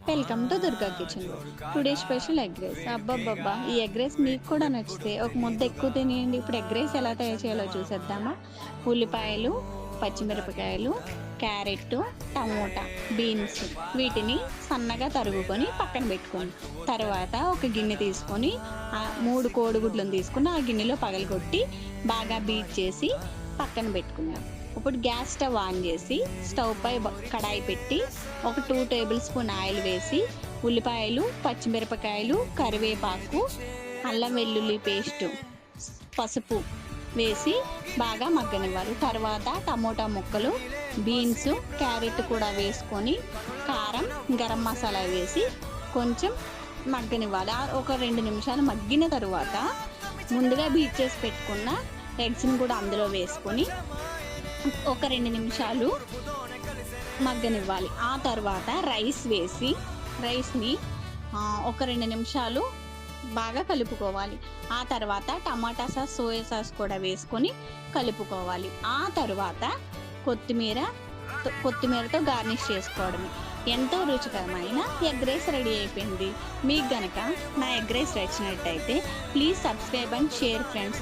Welcome to Durga kitchen. Today special egg rice. అబ్బబ్బబ్బా, ఈ egg rice మీకు కూడా నచ్చితే ఒక ముద్ద ఎక్కువ తినేయండి. ఇప్పుడు ఎగ్ రైస్ ఎలా తయారు చేయాలో చూసేద్దామా. ఉల్లిపాయలు, పచ్చిమిరపకాయలు, క్యారెట్, టమోటా, బీన్స్ వీటిని సన్నగా తరుగుకొని పక్కన పెట్టుకోండి. తర్వాత ఒక గిన్నె తీసుకొని 3 కోడిగుడ్లను తీసుకుని ఆ గిన్నెలో పగలగొట్టి బాగా బీట్ చేసి పక్కన పెట్టుకుందాం. ఇప్పుడు గ్యాస్ స్టవ్ ఆన్ చేసి స్టవ్ పై కడాయి పెట్టి ఒక 2 టేబుల్ స్పూన్ ఆయిల్ వేసి ఉల్లిపాయలు, పచ్చిమిరపకాయలు, కరివేపాకు, అల్లం వెల్లుల్లి పేస్ట్, పసుపు వేసి బాగా మగ్గనివ్వాలి. తర్వాత టమోటా ముక్కలు, బీన్స్, క్యారెట్ కూడా వేసుకొని కారం, గరం మసాలా వేసి కొంచెం మగ్గనివ్వాలి. ఒక 2 నిమిషాలు మగ్గిన తర్వాత ముందుగా బీట్ చేసి పెట్టుకున్న ఎగ్స్ని కూడా అందులో వేసుకొని ఒక 2 నిమిషాలు మగ్గనివ్వాలి. ఆ తర్వాత రైస్ వేసి రైస్ని ఒక 2 నిమిషాలు బాగా కలుపుకోవాలి. ఆ తర్వాత టమాటా సాస్, సోయా సాస్ కూడా వేసుకొని కలుపుకోవాలి. ఆ తర్వాత కొత్తిమీరతో గార్నిష్ చేసుకోవడమే. ఎంతో రుచికరమైన ఎగ్ రైస్ రెడీ అయిపోయింది. మీకు గనక నా ఎగ్ రైస్ నచ్చినట్టయితే please subscribe and share friends.